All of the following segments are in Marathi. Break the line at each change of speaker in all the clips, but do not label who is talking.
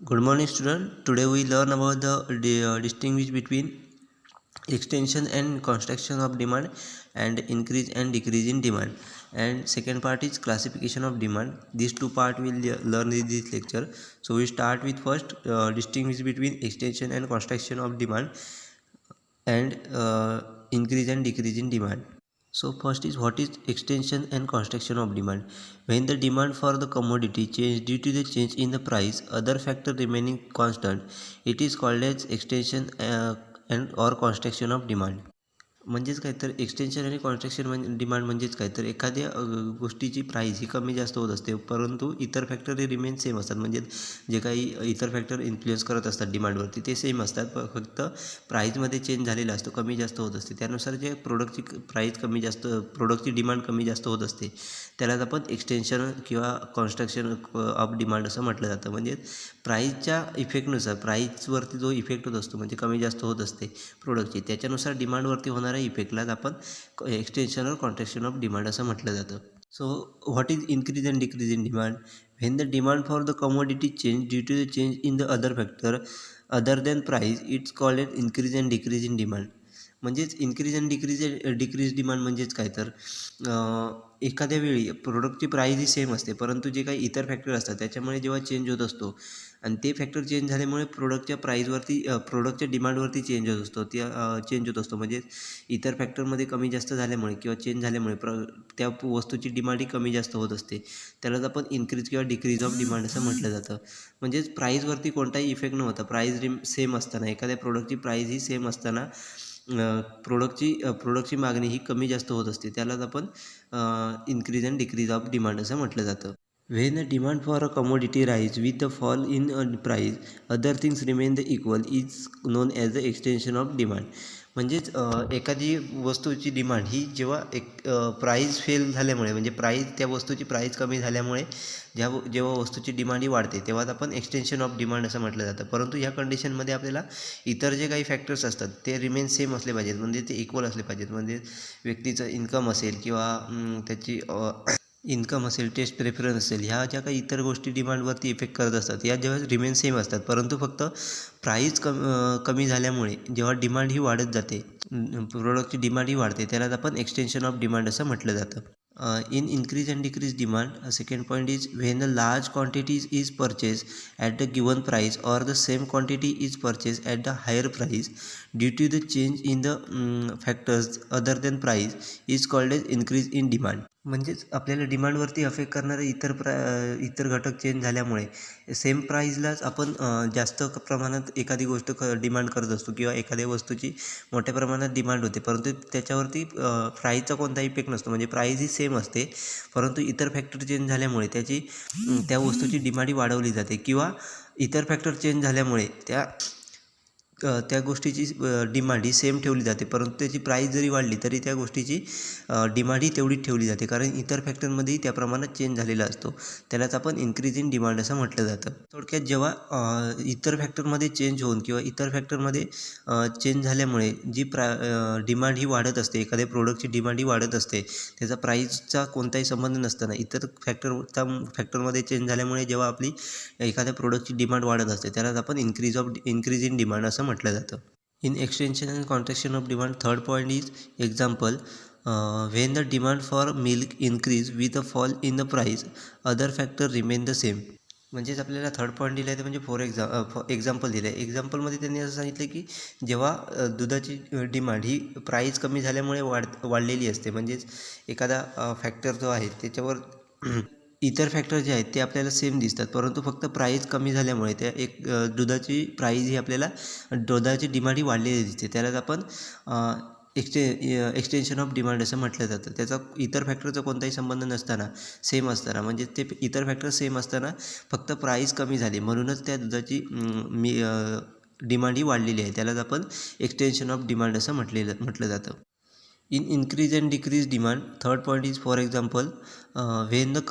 Good morning, student. Today we learn about the distinguish between extension and contraction of demand and increase and decrease in demand. And second part is classification of demand. These two part will learn in this lecture. So we start with first distinguish between extension and contraction of demand and increase and decrease in demand. So first is what is extension and contraction of demand. When the demand for the commodity change due to the change in the price, other factor remaining constant, it is called as extension and or contraction of demand. म्हणजेच काय तर एक्सटेन्शन आणि कॉन्ट्रॅक्शन डिमांड म्हणजेच काय तर एखाद्या गोष्टीची प्राईस ही कमी जास्त होत असते, परंतु इतर फॅक्टर हे रिमेन सेम असतात. म्हणजे जे काही इतर फॅक्टर इन्फ्लुएन्स करत असतात डिमांडवरती ते सेम असतात, फक्त प्राईजमध्ये चेंज झालेला असतो, कमी जास्त होत असते. त्यानुसार जे प्रोडक्टची प्राईस कमी जास्त, प्रोडक्टची डिमांड कमी जास्त होत असते, त्यालाच आपण एक्सटेन्शन किंवा कॉन्स्ट्रक्शन ऑफ डिमांड असं म्हटलं जातं. म्हणजे प्राईजच्या इफेक्टनुसार, प्राईजवरती जो इफेक्ट होत असतो म्हणजे कमी जास्त होत असते प्रोडक्टची, त्याच्यानुसार डिमांडवरती होणाऱ्या इफेक्टलाच आपण एक्सटेन्शन और कॉन्ट्रॅक्शन ऑफ डिमांड असं म्हटलं जातं. So what is increase and decrease in demand. When the demand for the commodity change due to the change in the other factor other than price, it's called an increase and decrease in demand. म्हणजेच इन्क्रीज अँड डिक्रीज डिमांड म्हणजेच काय तर एखाद्या वेळी प्रोडक्टची प्राईज ही सेम असते, परंतु जे काही इतर फॅक्टर असतात त्याच्यामुळे जेव्हा चेंज होत असतो आणि ते फॅक्टर चेंज झाल्यामुळे प्रोडक्टच्या प्राईजवरती, प्रोडक्टच्या डिमांडवरती चेंज होत असतो, चेंज होत असतो. म्हणजे इतर फॅक्टरमध्ये कमी जास्त झाल्यामुळे किंवा चेंज झाल्यामुळे त्या वस्तूची डिमांड ही कमी जास्त होत असते. त्यालाच आपण इन्क्रीज किंवा डिक्रीज ऑफ डिमांड असं म्हटलं जातं. म्हणजेच प्राईजवरती कोणताही इफेक्ट न होता, प्राईज सेम असताना, एखाद्या प्रोडक्टची प्राईज ही सेम असताना प्रोडक्टची मागणी ही कमी जास्त होत असते, त्यालाच आपण increase and decrease of demand असं म्हटलं जातं. When the demand for a commodity rise with the fall in price, other things remain the equal is known as the extension of demand. म्हणजेच एखादी वस्तूची डिमांड ही जेव्हा प्राईज फेल झाल्यामुळे, म्हणजे त्या वस्तूची प्राईज कमी झाल्यामुळे जेव्हा वस्तूची डिमांड ही वाढते, तेव्हाच आपण एक्सटेन्शन ऑफ डिमांड असं म्हटलं जातं. परंतु ह्या कंडिशनमध्ये आपल्याला इतर जे काही फॅक्टर्स असतात ते रिमेन सेम असले पाहिजेत, म्हणजे ते इक्वल असले पाहिजेत. म्हणजे व्यक्तीचं इन्कम असेल किंवा त्याची इन्कम असेल, टेस्ट प्रेफरन्स असेल, ह्या ज्या काही इतर गोष्टी डिमांडवरती इफेक्ट करत असतात, या जेव्हा रिमेन सेम असतात, परंतु फक्त प्राईस कमी झाल्यामुळे जेव्हा डिमांड ही वाढत जाते, प्रोडक्टची डिमांड ही वाढते, त्यालाच आपण एक्सटेन्शन ऑफ डिमांड असं म्हटलं जातं. In increase and decrease demand, second point is when the large quantities is purchase at the given price or the same quantity is purchase at the higher price due to the change in the factors other than price is called as increase in demand. म्हणजेच आपल्याला डिमांडवरती अफेक्ट करणारे इतर घटक चेंज झाल्यामुळे सेम प्राईजलाच आपण जास्त प्रमाणात एखादी गोष्ट डिमांड करत असतो किंवा एखाद्या वस्तूची मोठ्या प्रमाणात डिमांड होते, परंतु त्याच्यावरती प्राईजचा कोणता इफेक्ट नसतो. म्हणजे प्राईज ही सेम असते, परंतु इतर फॅक्टर चेंज झाल्यामुळे त्या वस्तूची डिमांड ही वाढवली जाते, किंवा इतर फॅक्टर चेंज झाल्यामुळे त्या गोष्टीची डिमांड ही सेम ठेवली जाते, परंतु त्याची प्राईस जरी वाढली तरी त्या गोष्टीची डिमांड ही तेवढीच ठेवली जाते, कारण इतर फॅक्टरमध्येही त्या प्रमाणात चेंज झालेला असतो. त्यालाच आपण इन्क्रीज इन डिमांड असं म्हटलं जातं. थोडक्यात जेव्हा इतर फॅक्टरमध्ये चेंज होऊन किंवा इतर फॅक्टरमध्ये चेंज झाल्यामुळे जी डिमांड ही वाढत असते, एखाद्या प्रोडक्टची डिमांड ही वाढत असते, त्याचा प्राईसचा कोणताही संबंध नसताना इतर फॅक्टरमध्ये चेंज झाल्यामुळे जेव्हा आपली एखाद्या प्रोडक्टची डिमांड वाढत असते, त्यालाच आपण इन्क्रीज इन डिमांड असं म्हटलं जातं. In extension and contraction of demand, third point is example. When the demand for milk increase with a fall in the price, other factor remain the same. म्हणजेच आपल्याला थर्ड पॉईंट दिला आहे ते म्हणजे एक्झाम्पल दिलं आहे. एक्झाम्पलमध्ये त्यांनी असं सांगितलं की जेव्हा दुधाची डिमांड ही प्राईस कमी झाल्यामुळे वाढलेली असते, म्हणजेच एखादा फॅक्टर जो आहे त्याच्यावर इतर फॅक्टर जे आहेत ते आपल्याला सेम दिसतात, परंतु फक्त प्राईस कमी झाल्यामुळे दुधाची प्राईस ही आपल्याला दुधाची डिमांड ही वाढलेली दिसते, त्यालाच आपण एक्सटेन्शन ऑफ डिमांड असं म्हटलं जातं. त्याचा इतर फॅक्टरचा कोणताही संबंध नसताना, सेम असताना, म्हणजे ते इतर फॅक्टर सेम असताना फक्त प्राईस कमी झाली म्हणूनच त्या दुधाची डिमांड ही वाढलेली आहे, त्यालाच आपण एक्सटेन्शन ऑफ डिमांड असं म्हटलं जातं. In increase and decrease demand, third point is for example when the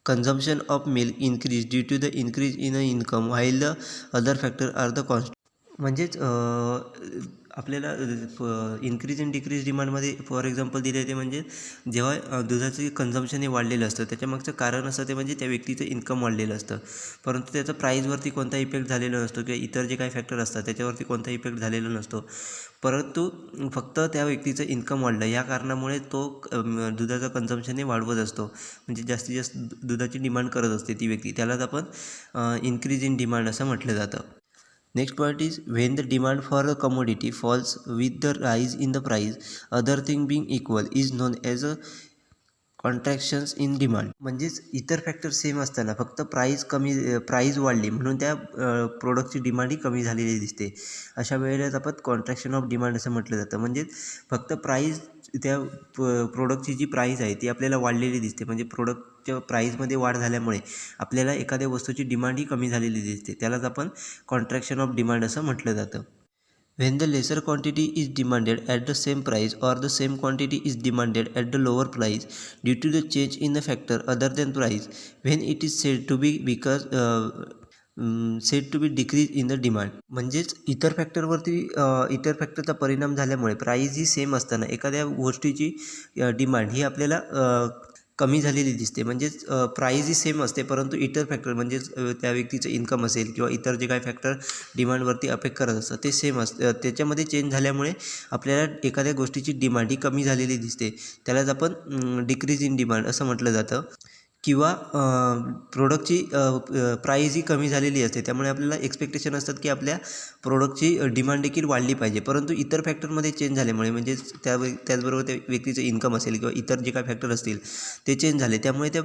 consumption of milk increase due to the increase in income while the other factor are the constant. म्हणजेच आपल्याला इन्क्रीज अँड डिक्रीज डिमांडमध्ये फॉर एक्झाम्पल दिले ते म्हणजे जेव्हा दुधाचे कन्झम्पशन हे वाढलेलं असतं त्याच्यामागचं कारण असतं ते म्हणजे त्या व्यक्तीचं इन्कम वाढलेलं असतं, परंतु त्याचा प्राईजवरती कोणता इफेक्ट झालेला नसतो किंवा इतर जे काही फॅक्टर असतात त्याच्यावरती कोणता इफेक्ट झालेला नसतो, परंतु फक्त त्या व्यक्तीचं इन्कम वाढलं या कारणामुळे तो दुधाचं कन्झम्पशन हे वाढवत असतो, म्हणजे जास्तीत जास्त दुधाची डिमांड करत असते ती व्यक्ती, त्यालाच आपण इन्क्रीज इन डिमांड असं म्हटलं जातं. Next point is when the demand for a commodity falls with the rise in the price, other thing being equal, is known as a contractions in demand. म्हणजेच इतर फॅक्टर सेम असताना फक्त प्राईज वाढली म्हणून त्या प्रोडक्टची डिमांडही कमी झालेली दिसते, अशा वेळेलाच आपण कॉन्ट्रॅक्शन ऑफ डिमांड असं म्हटलं जातं. म्हणजेच फक्त प्राईज त्या प्रोडक्टची जी प्राईज आहे ती आपल्याला वाढलेली दिसते, म्हणजे प्रोडक्टच्या प्राईजमध्ये वाढ झाल्यामुळे आपल्याला एखाद्या वस्तूची डिमांडही कमी झालेली दिसते, त्यालाच आपण कॉन्ट्रॅक्शन ऑफ डिमांड असं म्हटलं जातं. When the lesser quantity is demanded at the same price or the same quantity is demanded at the lower price due to the change in the factor other than price, when it is said to be decrease in the demand. म्हणजेच इतर फॅक्टरचा परिणाम झाल्यामुळे प्राईज ही सेम असताना एखाद्या गोष्टीची डिमांड ही आपल्याला कमी झालेली दिसते, म्हणजेच प्राईज ही सेम असते परंतु इतर फॅक्टर म्हणजेच त्या व्यक्तीचं इन्कम असेल किंवा इतर जे काही फॅक्टर डिमांडवरती अफेक्ट करत असतात ते सेम असतं, त्याच्यामध्ये चेंज झाल्यामुळे आपल्याला एखाद्या गोष्टीची डिमांड ही कमी झालेली दिसते, त्यालाच आपण डिक्रीज इन डिमांड असं म्हटलं जातं. किंवा प्रोडक्टची प्राईज ही कमी झालेली असते, त्यामुळे आपल्याला एक्सपेक्टेशन असतात की आपल्या प्रोडक्टची डिमांड देखील वाढली पाहिजे, परंतु इतर फॅक्टरमध्ये चेंज झाल्यामुळे म्हणजेच त्याचबरोबर त्या व्यक्तीचं इन्कम असेल किंवा इतर जे काही फॅक्टर असतील ते चेंज झाले, त्यामुळे त्या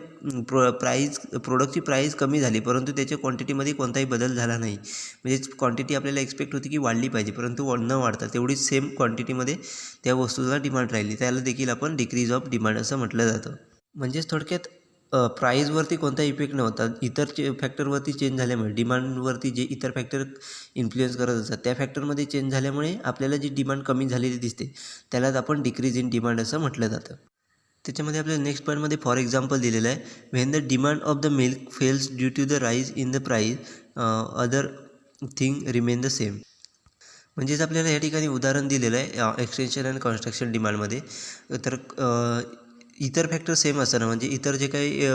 प्रोडक्टची प्राईज कमी झाली परंतु त्याच्या क्वांटिटीमध्ये कोणताही बदल झाला नाही, म्हणजेच क्वांटिटी आपल्याला एक्सपेक्ट होती की वाढली पाहिजे परंतु न वाढता तेवढीच सेम क्वांटिटीमध्ये त्या वस्तूला डिमांड राहिली, त्याला देखील आपण डिक्रीज ऑफ डिमांड असं म्हटलं जातं. म्हणजेच थोडक्यात प्राईजवरती कोणता इफेक्ट नव्हता, इतर फॅक्टरवरती चेंज झाल्यामुळे डिमांडवरती जे इतर फॅक्टर इन्फ्लुएन्स करत असतात त्या फॅक्टरमध्ये चेंज झाल्यामुळे आपल्याला जी डिमांड कमी झालेली दिसते त्यालाच आपण डिक्रीज इन डिमांड असं म्हटलं जातं. त्याच्यामध्ये आपल्याला नेक्स्ट पॉईंटमध्ये फॉर एक्झाम्पल दिलेलं आहे, when the demand of the milk falls due to the rise in the price other thing remain the same. म्हणजेच आपल्याला या ठिकाणी उदाहरण दिलेलं आहे एक्सटेन्शन अँड कन्स्ट्रक्शन डिमांडमध्ये. तर इतर फॅक्टर सेम असताना म्हणजे इतर जे काही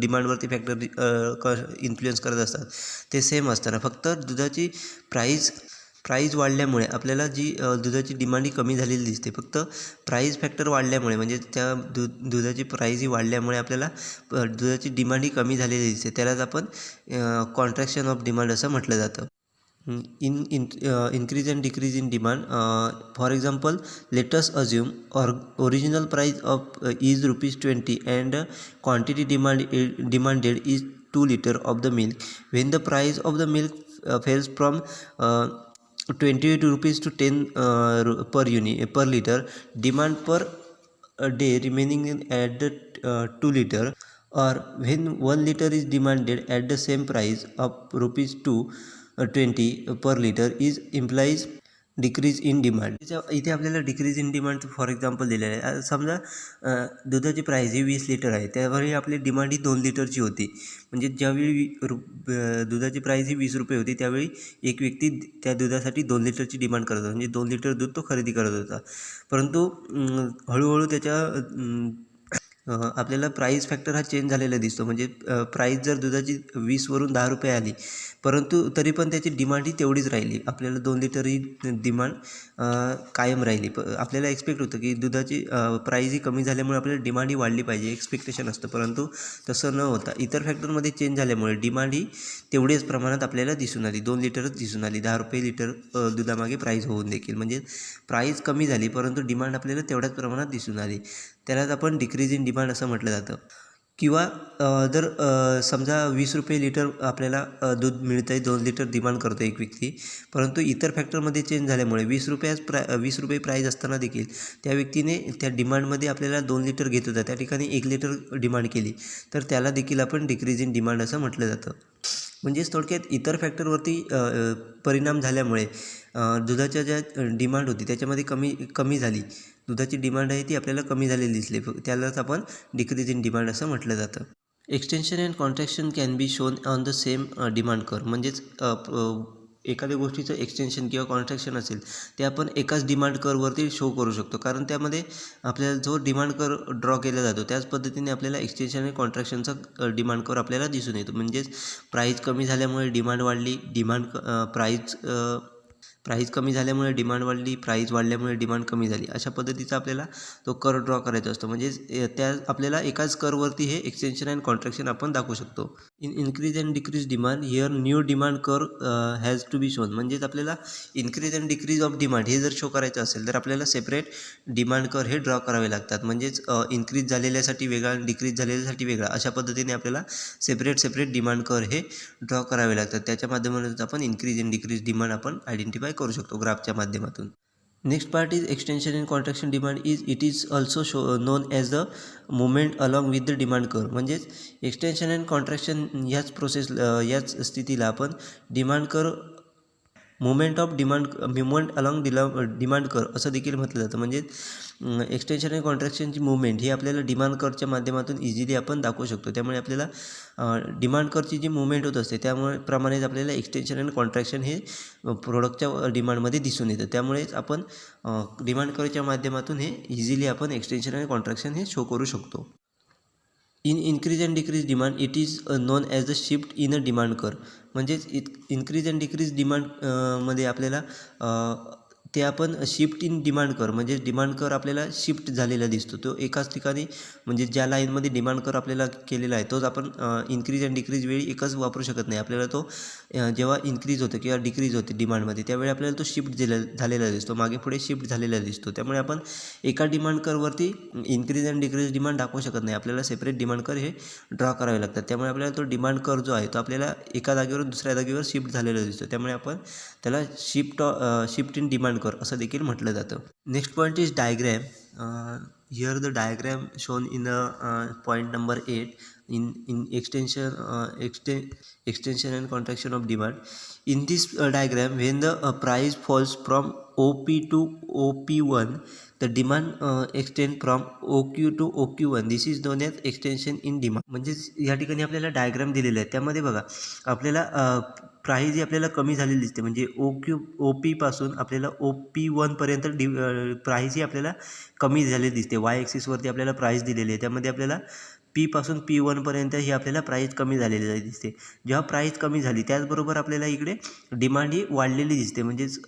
डिमांडवरती फॅक्टर इन्फ्लुएन्स करत असतात ते सेम असताना फक्त दुधाची प्राईज वाढल्यामुळे आपल्याला जी दुधाची डिमांड ही कमी झालेली दिसते, फक्त प्राईज फॅक्टर वाढल्यामुळे म्हणजे त्या दुधाची प्राईज ही वाढल्यामुळे आपल्याला दुधाची डिमांड ही कमी झालेली दिसते, त्यालाच आपण कॉन्ट्रॅक्शन ऑफ डिमांड असं म्हटलं जातं. Increase and decrease in demand. For example, let us assume original price of is ₹20 and quantity demanded is 2 liter of the milk. When the price of the milk falls from 28 rupees to 10 per liter, demand per day remaining at the 2 liter, or when 1 liter is demanded at the same price of ₹2.20 per liter is implies decrease in demand. इथे आपल्याला decrease in demand for example दिलेलं आहे. समजा दुधाची प्राईज ही 20 लिटर आहे, त्यावेळी आपली डिमांड ही 2 लिटरची होती, म्हणजे ज्यावेळी दुधाची प्राईज ही ₹20 होती त्यावेळी एक व्यक्ती त्या दुधासाठी 2 लिटरची डिमांड करत होता, म्हणजे 2 लिटर दूध तो खरेदी करत होता, परंतु हळूहळू त्याच्या आपल्याला प्राईस फॅक्टर हा चेंज झालेला दिसतो, म्हणजे प्राईस जर दुधाची 20वरून ₹10 आली परंतु तरी पण त्याची डिमांड ही तेवढीच राहिली, आपल्याला 2 लिटर ही डिमांड कायम राहिली. आपल्याला एक्सपेक्ट होतं की दुधाची प्राईज ही कमी झाल्यामुळे आपल्याला डिमांड ही वाढली पाहिजे एक्सपेक्टेशन असतं, परंतु तसं न होता इतर फॅक्टरमध्ये चेंज झाल्यामुळे डिमांड ही तेवढ्याच प्रमाणात आपल्याला दिसून आली, 2 लिटरच दिसून आली, ₹10 लिटर दुधामागे प्राईज होऊन देखील, म्हणजे प्राईज कमी झाली परंतु डिमांड आपल्याला तेवढ्याच प्रमाणात दिसून आली, त्यालाच आपण डिक्रीज इन डिमांड असं म्हटलं जातं. किंवा जर समजा ₹20 लिटर आपल्याला दूध मिळतं आहे, 2 लिटर डिमांड करतो एक व्यक्ती, परंतु इतर फॅक्टरमध्ये चेंज झाल्यामुळे ₹20 प्राईज असताना देखील त्या व्यक्तीने त्या डिमांडमध्ये आपल्याला 2 लिटर घेत होता त्या ठिकाणी 1 लिटर डिमांड केली, तर त्याला देखील आपण डिक्रीज इन डिमांड असं म्हटलं जातं. म्हणजेच थोडक्यात इतर फॅक्टरवरती परिणाम झाल्यामुळे दुधाच्या ज्या डिमांड होती त्याच्यामध्ये कमी झाली, दुधाची डिमांड आहे ती आपल्याला कमी झालेली दिसली, त्यालाच आपण डिक्रीज इन डिमांड असं म्हटलं जातं. Extension and contraction can be shown on the same demand curve. म्हणजेच एखाद्या गोष्टीचं एक्सटेन्शन किंवा कॉन्ट्रॅक्शन असेल ते आपण एकाच डिमांड कर्ववरती शो करू शकतो, कारण त्यामध्ये आपल्याला जो डिमांड कर ड्रॉ केला जातो त्याच पद्धतीने आपल्याला एक्सटेन्शन आणि कॉन्ट्रॅक्शनचा डिमांड कर आपल्याला दिसून येतो. म्हणजेच प्राईस कमी झाल्यामुळे डिमांड वाढली, प्राईस कमी झाल्यामुळे डिमांड वाढली, प्राईस वाढल्यामुळे डिमांड कमी झाली, अशा पद्धतीचा आपल्याला तो कर ड्रॉ करायचा असतो. म्हणजेच त्या आपल्याला एकाच करवरती हे एक्सटेन्शन अँड कॉन्ट्रॅक्शन आपण दाखवू शकतो. In increase and decrease demand here new demand कर हॅज टू बी शोन. म्हणजेच आपल्याला increase and decrease of demand हे जर शो करायचं असेल तर आपल्याला सेपरेट डिमांड कर हे ड्रॉ करावे लागतात. म्हणजेच इन्क्रीज झालेल्यासाठी वेगळा, डिक्रीज झालेल्यासाठी वेगळा, अशा पद्धतीने आपल्याला सेपरेट डिमांड कर हे ड्रॉ करावे लागतात. त्याच्या माध्यमातून आपण इन्क्रीज अँड डिक्रीज डिमांड आपण आयडेंटिफाय करू शकतो ग्राफच्या माध्यमातून. Next part is extension and contraction demand it is also non as the movement along with the demand कर. म्हणजेच एक्सटेन्शन अँड कॉन्ट्रॅक्शन याच स्थितीला आपण डिमांड कर मुवमेंट अलॉंग डिमांड कर असं देखील म्हटलं जातं. म्हणजे एक्सटेन्शन आणि कॉन्ट्रॅक्शनची मुवमेंट ही आपल्याला डिमांड करच्या माध्यमातून इझिली आपण दाखवू शकतो. त्यामुळे आपल्याला डिमांड करची जी मुवमेंट होत असते त्यामुळे प्रमाणेच आपल्याला एक्सटेन्शन आणि कॉन्ट्रॅक्शन हे प्रोडक्टच्या डिमांडमध्ये दिसून येतं. त्यामुळेच आपण डिमांड करच्या माध्यमातून हे इझिली आपण एक्सटेन्शन आणि कॉन्ट्रॅक्शन हे शो करू शकतो. In increase and decrease demand it is non as the shift in a demand कर. म्हणजेच इन्क्रीज अँड डिक्रीज डिमांड मध्ये आपल्याला ते आपण शिफ्ट इन डिमांड कर, म्हणजे डिमांड कर आपल्याला शिफ्ट झालेला दिसतो. तो एकाच ठिकाणी, म्हणजे ज्या लाईनमध्ये डिमांड कर आपल्याला केलेला आहे तोच आपण इन्क्रीज अँड डिक्रीज वेळी एकच वापरू शकत नाही. आपल्याला तो जेव्हा इन्क्रीज होतं किंवा डिक्रीज होते डिमांडमध्ये त्यावेळी आपल्याला तो शिफ्ट झालेला दिसतो, मागे पुढे शिफ्ट झालेला दिसतो. त्यामुळे आपण एका डिमांड करवरती इन्क्रीज अँड डिक्रीज डिमांड दाखवू शकत नाही. आपल्याला सेपरेट डिमांड कर हे ड्रॉ करावे लागतात. त्यामुळे आपल्याला तो डिमांड कर जो आहे तो आपल्याला एका जागेवरून दुसऱ्या जागेवर शिफ्ट झालेला दिसतो. त्यामुळे आपण त्याला शिफ्ट इन डिमांड कर असं देखील म्हटलं जातं. Next point is diagram. Here the diagram shown in point number 8 in extension and contraction of demand. In this diagram, when the price falls from OP to OP1, the demand extend from OQ to OQ1. This is known as extension in demand. म्हणजेच या ठिकाणी आपल्याला डायग्राम दिलेला आहे, त्यामध्ये बघा आपल्याला प्राईज ही आपल्याला कमी झालेली दिसते. म्हणजे OP पासून आपल्याला OP1पर्यंत प्राईज ही आपल्याला कमी झालेली दिसते. वाय ॲक्सिसवरती आपल्याला प्राईज दिलेली आहे, त्यामध्ये आपल्याला P पासून P1पर्यंत ही आपल्याला प्राईस कमी झालेली दिसते. जेव्हा प्राईस कमी झाली त्याचबरोबर आपल्याला इकडे डिमांड ही वाढलेली दिसते. म्हणजेच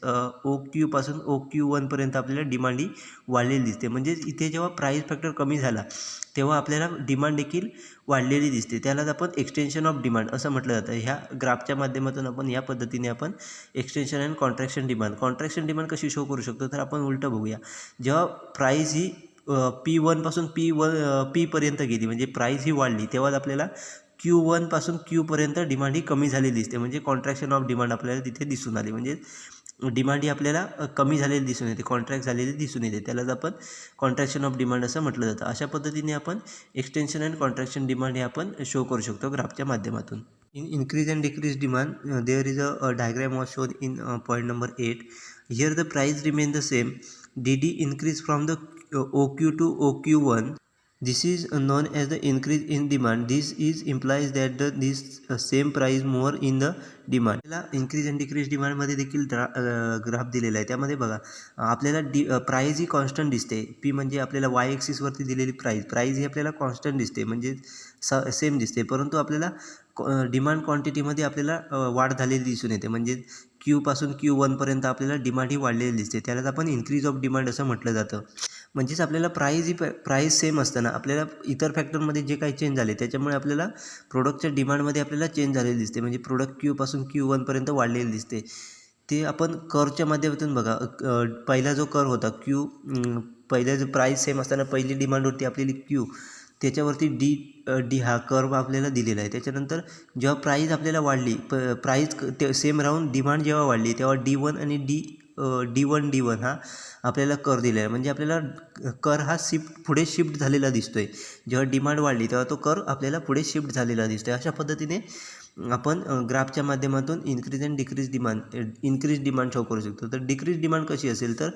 OQ पासून OQ1पर्यंत आपल्याला डिमांड ही वाढलेली दिसते. म्हणजेच इथे जेव्हा प्राईस फॅक्टर कमी झाला तेव्हा आपल्याला डिमांड देखील वाढलेली दिसते. त्यालाच आपण एक्सटेन्शन ऑफ डिमांड असं म्हटलं जातं. ह्या ग्राफच्या माध्यमातून आपण या पद्धतीने आपण एक्सटेन्शन अँड कॉन्ट्रॅक्शन डिमांड कशी शो करू शकतो, तर आपण उलटं बघूया. जेव्हा प्राईस ही P1 पासून Pपर्यंत गेली, म्हणजे प्राईस ही वाढली, तेव्हाच आपल्याला Q1 पासून Qपर्यंत डिमांड ही कमी झालेली दिसते. म्हणजे कॉन्ट्रॅक्शन ऑफ डिमांड आपल्याला तिथे दिसून आली. म्हणजे डिमांड ही आपल्याला कमी झालेली दिसून येते, कॉन्ट्रॅक्ट झालेली दिसून येते. त्यालाच आपण कॉन्ट्रॅक्शन ऑफ डिमांड असं म्हटलं जातं. अशा पद्धतीने आपण एक्सटेन्शन अँड कॉन्ट्रॅक्शन डिमांड हे आपण शो करू शकतो ग्राफच्या माध्यमातून. In increase and decrease demand there is a diagram was shown in point number 8. Here the price remain the same. DD increase from the OQ to OQ1. This is known as the increase in demand. This is implies that this same price more in the demand. आपल्याला इन्क्रीज अँड डिक्रीज डिमांडमध्ये देखील ग्राफ दिलेला आहे. त्यामध्ये बघा आपल्याला प्राईज ही कॉन्स्टंट दिसते. P म्हणजे आपल्याला वाय ॲक्सिसवरती दिलेली प्राईज ही आपल्याला कॉन्स्टंट दिसते, म्हणजे सेम दिसते. परंतु आपल्याला डिमांड क्वांटिटीमध्ये आपल्याला वाढ झालेली दिसून येते. म्हणजे Q पासून Q1पर्यंत आपल्याला डिमांड ही वाढलेली दिसते. त्यालाच आपण इन्क्रीज ऑफ डिमांड असं म्हटलं जातं. म्हणजेच आपल्याला प्राईस सेम असताना आपल्याला इतर फॅक्टरमध्ये जे काही चेंज झाले त्याच्यामुळे आपल्याला प्रोडक्टच्या डिमांडमध्ये आपल्याला चेंज झालेली दिसते. म्हणजे प्रोडक्ट Q पासून Q1पर्यंत वाढलेली दिसते. ते आपण करच्या माध्यमातून बघा, पहिला जो कर होता पहिल्या जो प्राईस सेम असताना पहिली डिमांड होती आपली Q, त्याच्यावरती डी हा कर्व आपल्याला दिलेला आहे. त्याच्यानंतर जेव्हा प्राईस आपल्याला वाढली, प्राईस सेम राहून डिमांड जेव्हा वाढली तेव्हा D1 आणि D1 हा आपल्याला कर दिलेला आहे. म्हणजे आपल्याला कर हा पुढे शिफ्ट झालेला दिसतो आहे. जेव्हा डिमांड वाढली तेव्हा तो कर आपल्याला पुढे शिफ्ट झालेला दिसतो आहे. अशा पद्धतीने आपण ग्राफच्या माध्यमातून increase and decrease demand show करू शकतो. तर डिक्रीज डिमांड कशी असेल, तर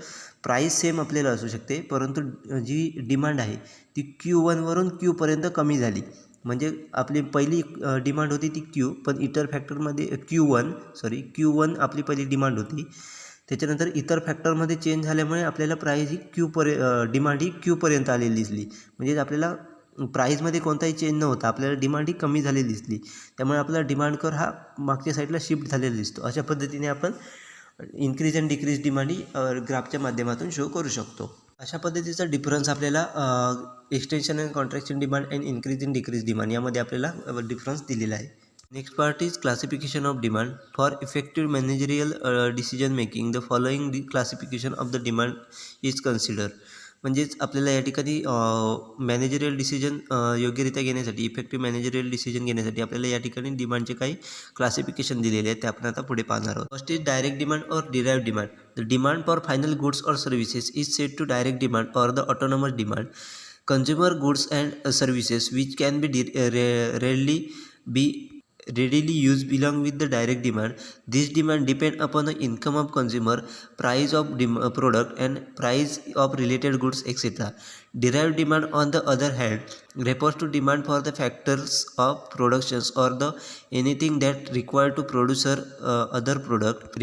प्राईस सेम आपल्याला असू शकते, परंतु जी डिमांड आहे ती Q1 वरून Qपर्यंत कमी झाली. म्हणजे आपली पहिली डिमांड होती ती क्यू, पण इतर फॅक्टरमध्ये Q1 आपली पहिली डिमांड होती. त्याच्यानंतर इतर फॅक्टरमध्ये चेंज झाल्यामुळे आपल्याला प्राईज ही डिमांड ही क्यूपर्यंत आलेली दिसली. म्हणजेच आपल्याला प्राईजमध्ये कोणताही चेंज नव्हता, आपल्याला डिमांड ही कमी झालेली दिसली. त्यामुळे आपला डिमांड कर्व हा मागच्या साईडला शिफ्ट झालेला दिसतो. अशा पद्धतीने आपण इन्क्रीज अँड डिक्रीज डिमांड ही ग्राफच्या माध्यमातून शो करू शकतो. अशा पद्धतीचा डिफरन्स आपल्याला extension and contraction demand and increase and decrease demand यामध्ये आपल्याला डिफरन्स दिलेला आहे. Next part is classification of demand. For effective managerial decision making the following classification of the demand is consider. म्हणजेच आपल्याला या ठिकाणी मॅनेजरियल डिसिजन योग्यरित्या घेण्यासाठी, इफेक्टिव्ह मॅनेजरियल डिसिजन घेण्यासाठी आपल्याला या ठिकाणी डिमांडचे काही क्लासिफिकेशन दिलेले आहेत, ते आपण आता पुढे पाहणार आहोत. First is direct demand or derived demand. The demand for final goods or services is set to direct demand or the autonomous demand. Consumer goods and services which can be readily used belong with the direct demand. This demand depend upon the income of consumer, price of product and price of related goods, etc. Derived demand on the other hand refers to demand for the factors of productions or the anything that required to produce other product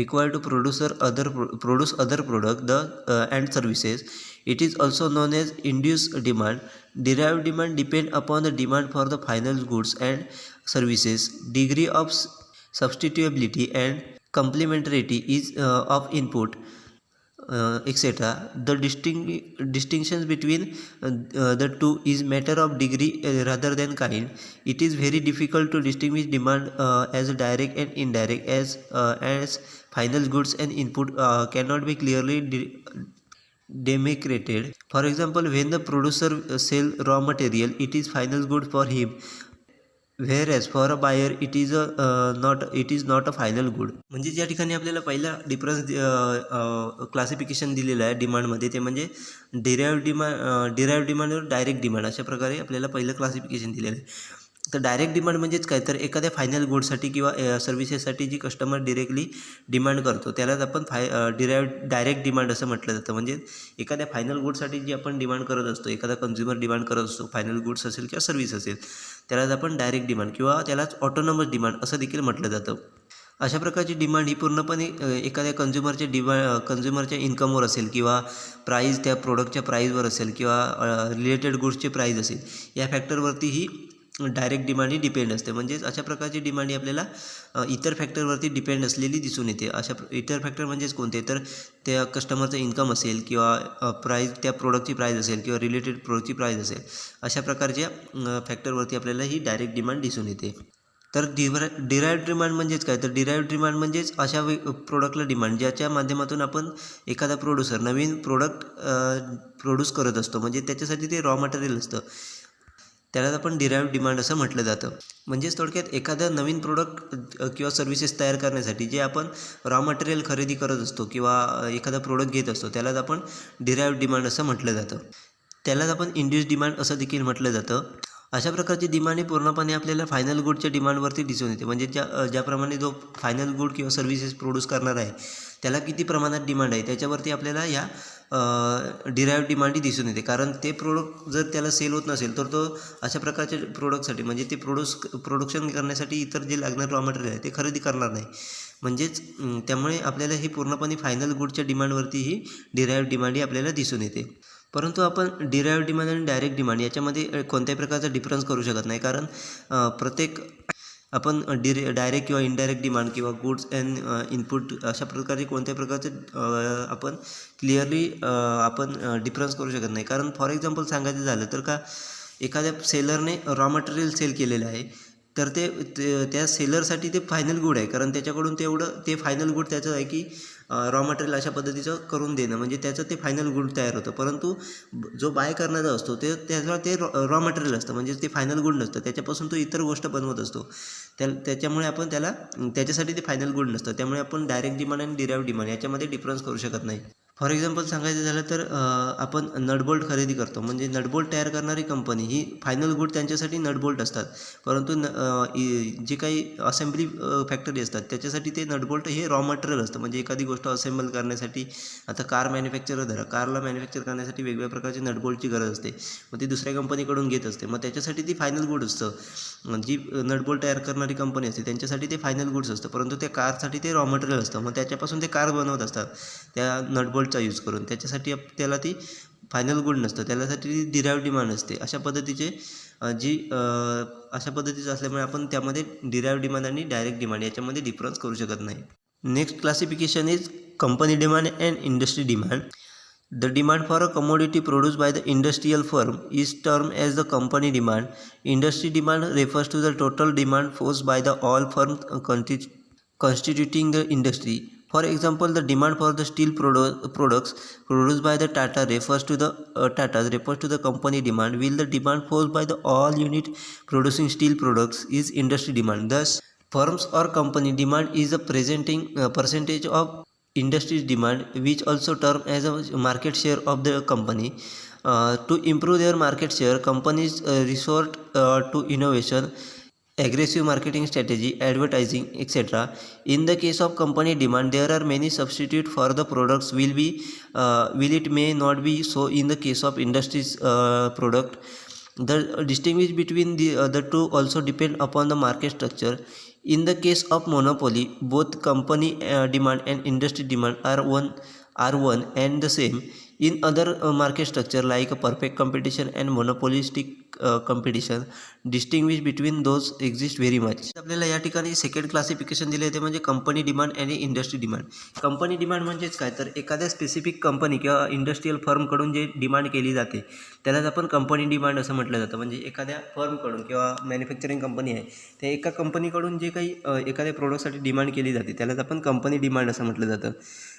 and services. It is also known as induced demand. Derived demand depend upon the demand for the final goods and services. Degree of substitutability and complementarity is of input, etc. The distinctions between the two is matter of degree rather than kind. It is very difficult to distinguish demand as direct and indirect, as final goods and input cannot be clearly demarcated. For example, when the producer sell raw material, it is final good for him, whereas for a buyer it is not a final good. म्हणजे या ठिकाणी आपल्याला पहिला डिफरन्स क्लासिफिकेशन दिलेलं आहे डिमांडमध्ये, ते म्हणजे डिराइव्ड डिमांड और डायरेक्ट डिमांड. अशा प्रकारे आपल्याला पहिलं क्लासिफिकेशन दिलेलं आहे. तर डायरेक्ट डिमांड म्हणजेच काय, तर एखाद्या फायनल गुडसाठी किंवा सर्व्हिसेससाठी जी कस्टमर डिरेक्टली डिमांड करतो त्यालाच आपण डायरेक्ट डिमांड असं म्हटलं जातं. म्हणजे एखाद्या फायनल गुडसाठी जी आपण डिमांड करत असतो, एखादा कन्झ्युमर डिमांड करत असतो, फायनल गुड्स असेल किंवा सर्व्हिस असेल, त्यालाच आपण डायरेक्ट डिमांड किंवा त्यालाच ऑटोनॉमस डिमांड असं देखील म्हटलं जातं. अशा प्रकारची डिमांड ही पूर्णपणे एखाद्या कन्झ्युमरच्या इन्कमवर असेल किंवा प्राईज त्या प्रोडक्टच्या प्राईजवर असेल किंवा रिलेटेड गुड्सचे प्राईज असेल, या फॅक्टरवरती ही डायरेक्ट डिमांड ही डिपेंड असते. म्हणजेच अशा प्रकारची डिमांड ही आपल्याला इतर फॅक्टरवरती डिपेंड असलेली दिसून येते. इतर फॅक्टर म्हणजेच कोणते, तर त्या कस्टमरचं इन्कम असेल किंवा प्राईज, त्या प्रोडक्टची प्राईज असेल किंवा रिलेटेड प्रोडक्टची प्राईज असेल, अशा प्रकारच्या फॅक्टरवरती आपल्याला ही डायरेक्ट डिमांड दिसून येते. तर डिराइव्ड डिमांड म्हणजेच काय, तर डिराइव्ड डिमांड म्हणजेच अशा प्रोडक्टला डिमांड ज्याच्या माध्यमातून आपण एखादा प्रोड्युसर नवीन प्रोडक्ट प्रोड्यूस करत असतो, म्हणजे त्याच्यासाठी ते रॉ मटेरियल असतं, त्यालाच आपण डिराइव्ड डिमांड असं म्हटलं जातं. म्हणजेच थोडक्यात एखादं नवीन प्रोडक्ट किंवा सर्व्हिसेस तयार करण्यासाठी जे आपण रॉ मटेरियल खरेदी करत असतो किंवा एखादा प्रोडक्ट घेत असतो, त्यालाच आपण डिराइव्ड डिमांड असं म्हटलं जातं. त्यालाच आपण इंड्यूस डिमांड असं देखील म्हटलं जातं. अशा प्रकारची डिमांड ही पूर्णपणे आपल्याला फायनल गुडच्या डिमांडवरती दिसून येते. म्हणजे ज्याप्रमाणे जो फायनल गुड किंवा सर्व्हिसेस प्रोड्यूस करणार आहे त्याला किती प्रमाणात डिमांड आहे त्याच्यावरती आपल्याला ह्या डिराइव्ड डिमांड ही दिसून येते. कारण ते प्रोडक्ट जर त्याला सेल होत नसेल तर तो अशा प्रकारच्या प्रोडक्टसाठी, म्हणजे ते प्रोडक्शन करण्यासाठी इतर जे लागणारं रॉ मटेरियल आहे ते खरेदी करणार नाही. म्हणजेच त्यामुळे आपल्याला ही पूर्णपणे फायनल गुडच्या डिमांडवरती ही डिराइव्ड डिमांड ही आपल्याला दिसून येते. परंतु आपण डिराइव्ड डिमांड आणि डायरेक्ट डिमांड याच्यामध्ये कोणत्याही प्रकारचा डिफरन्स करू शकत नाही. कारण प्रत्येक आपण डायरेक्ट किंवा इनडायरेक्ट डिमांड किंवा गुड्स अँड इनपुट अशा प्रकारचे कोणत्याही प्रकारचे आपण क्लिअरली आपण डिफरन्स करू शकत नाही. कारण फॉर एक्झाम्पल सांगायचं झालं तर का एखाद्या सेलरने रॉ मटेरियल सेल केलेलं आहे, तर त्या सेलरसाठी ते फायनल गुड आहे. कारण त्याच्याकडून ते फायनल गुड त्याचं आहे की रॉ मटेरियल अशा पद्धतीचं करून देणं, म्हणजे त्याचं ते फायनल गुड तयार होतं. परंतु जो बाय करणारा असतो त्याला ते रॉ मटेरियल असतं, म्हणजे ते फायनल गुड नसतं, त्याच्यापासून तो इतर गोष्ट बनवत असतो. त्याच्यामुळे आपण त्याच्यासाठी ते फायनल गुड नसतं. त्यामुळे आपण डायरेक्ट डिमांड आणि डिराइव्ड डिमांड याच्यामध्ये डिफरन्स करू शकत नाही. फॉर एक्झाम्पल सांगायचं झालं तर आपण नटबोल्ट खरेदी करतो, म्हणजे नटबोल्ट तयार करणारी कंपनी ही फायनल गुड त्यांच्यासाठी नटबोल्ट असतात, परंतु जे काही असेंब्ली फॅक्टरी असतात त्याच्यासाठी ते नटबोल्ट हे रॉ मटेरियल असतं. म्हणजे एखादी गोष्ट असेंबल करण्यासाठी, आता कार मॅन्युफॅक्चरर धरा, कारला मॅन्युफॅक्चर करण्यासाठी वेगवेगळ्या प्रकारचे नटबोल्टची गरज असते, मग ती दुसऱ्या कंपनीकडून घेत असते, मग त्याच्यासाठी ती फायनल गुड असतं. जी नटबोल्ट तयार करणारी कंपनी असते त्यांच्यासाठी ते फायनल गुड्स असतं, परंतु त्या कारसाठी ते रॉ मटेरियल असतं, मग त्याच्यापासून ते कार बनवत असतात त्या नटबोल्टचा यूज करून. त्याच्यासाठी त्याला ती फायनल गुड नसतं, त्याच्यासाठी ती डिराइव्ड डिमांड असते. अशा पद्धतीचे अशा पद्धतीचं असल्यामुळे आपण त्यामध्ये डिराइव्ड डिमांड आणि डायरेक्ट डिमांड याच्यामध्ये डिफरन्स करू शकत नाही. Next classification is company demand and industry demand. The demand for a commodity produced by the industrial firm is termed as the company demand. Industry demand refers to the total demand forced by the all firms constituting the industry. For example, the demand for the steel products produced by the Tata refers to the company demand, while the demand forced by the all unit producing steel products is industry demand. Thus, firms or company demand is a percentage of industry's demand, which also termed as a market share of the company. To improve their market share, companies resort to innovation, aggressive marketing strategy, advertising, etc. In the case of company demand, there are many substitutes for the products. Will it may not be so in the case of industry's product. The distinguish between the two also depend upon the market structure. In the case of monopoly, both company demand and industry demand are one and the same. In other market structure like a perfect competition and monopolistic competition, distinguish between those exist very much. आपल्याला या ठिकाणी सेकंड क्लासिफिकेशन दिले ते म्हणजे कंपनी डिमांड आणि इंडस्ट्री डिमांड. कंपनी डिमांड म्हणजेच काय, तर एखाद्या स्पेसिफिक कंपनी किंवा इंडस्ट्रियल फर्मकडून जे डिमांड केली जाते त्यालाच आपण कंपनी डिमांड असं म्हटलं जातं. म्हणजे एखाद्या फर्मकडून किंवा मॅन्युफॅक्चरिंग कंपनी आहे त्या एका कंपनीकडून जे काही एखाद्या प्रोडक्टसाठी डिमांड केली जाते त्यालाच आपण कंपनी डिमांड असं म्हटलं जातं.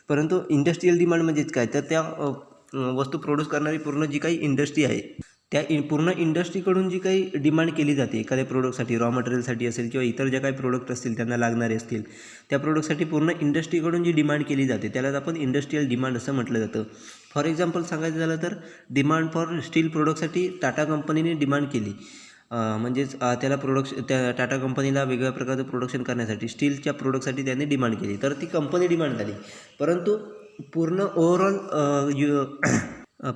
परंतु इंडस्ट्रियल डिमांड म्हणजेच काय, तर त्या वस्तू प्रोड्यूस करणारी पूर्ण जी काही इंडस्ट्री आहे त्या पूर्ण इंडस्ट्रीकडून जी काही डिमांड केली जाते एखाद्या प्रोडक्टसाठी, रॉ मटेरियलसाठी असेल किंवा इतर ज्या काही प्रोडक्ट असतील त्यांना लागणारे असतील त्या प्रोडक्टसाठी पूर्ण इंडस्ट्रीकडून जी डिमांड केली जाते त्यालाच आपण इंडस्ट्रियल डिमांड असं म्हटलं जातं. फॉर एक्झाम्पल सांगायचं झालं तर डिमांड फॉर स्टील प्रोडक्टसाठी टाटा कंपनीने डिमांड केली, म्हणजेच त्याला त्या टाटा कंपनीला वेगवेगळ्या प्रकारचं प्रोडक्शन करण्यासाठी स्टीलच्या प्रोडक्टसाठी त्यांनी डिमांड केली, तर ती कंपनी डिमांड झाली. परंतु पूर्ण ओव्हरऑल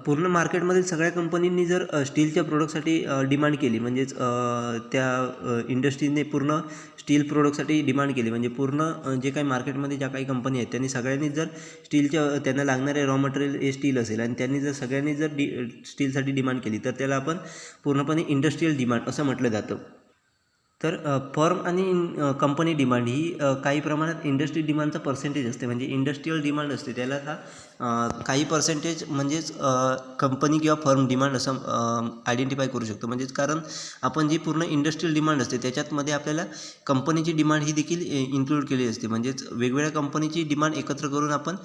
पूर्ण मार्केटमधील सगळ्या कंपनींनी जर स्टीलच्या प्रोडक्टसाठी डिमांड केली, म्हणजेच त्या इंडस्ट्रीने पूर्ण स्टील प्रोडक्टसाठी डिमांड केली, म्हणजे पूर्ण जे काही मार्केटमध्ये ज्या काही कंपनी आहेत त्यांनी सगळ्यांनी जर त्यांना लागणारे रॉ मटेरियल हे स्टील असेल आणि त्यांनी जर सगळ्यांनी जर स्टीलसाठी डिमांड केली तर त्याला आपण पूर्णपणे इंडस्ट्रियल डिमांड असं म्हटलं जातं. तर फर्म आणि कंपनी डिमांड ही काही प्रमाणात इंडस्ट्री डिमांडचा पर्सेंटेज असते, म्हणजे इंडस्ट्रियल डिमांड असते त्याला काही पर्सेंटेज म्हणजेच कंपनी किंवा फर्म डिमांड असं आयडेंटिफाय करू शकतो. म्हणजेच कारण आपण जी पूर्ण इंडस्ट्रियल डिमांड असते त्याच्यातमध्ये आपल्याला कंपनीची डिमांड ही देखील इन्क्लूड केली असते, म्हणजेच वेगवेगळ्या कंपनीची डिमांड एकत्र करून आपण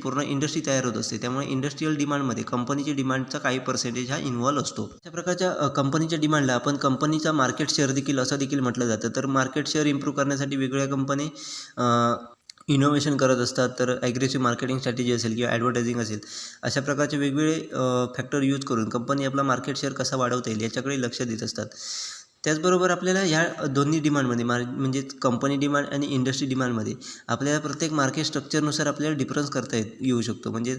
पूर्ण इंडस्ट्री तयार होत असते. त्यामुळे इंडस्ट्रियल डिमांडमध्ये कंपनीची डिमांडचा काही पर्सेंटेज हा इन्व्हॉल्व असतो. अशा प्रकारच्या कंपनीच्या डिमांडला आपण कंपनीचा मार्केट शेअर देखील असं देखील म्हटलं जातं. तर मार्केट शेअर इम्प्रूव्ह करण्यासाठी वेगवेगळ्या कंपनी इनोव्हेशन करत असतात. तर ॲग्रेसिव्ह मार्केटिंग स्ट्रॅटेजी असेल किंवा ॲडव्हर्टायझिंग असेल, अशा प्रकारचे वेगवेगळे फॅक्टर यूज करून कंपनी आपला मार्केट शेअर कसा वाढवता येईल याच्याकडे लक्ष देत असतात. त्याचबरोबर आपल्याला ह्या दोन्ही डिमांडमध्ये म्हणजेच कंपनी डिमांड आणि इंडस्ट्री डिमांडमध्ये आपल्याला प्रत्येक मार्केट स्ट्रक्चरनुसार आपल्याला डिफरन्स करता येऊ शकतो. म्हणजे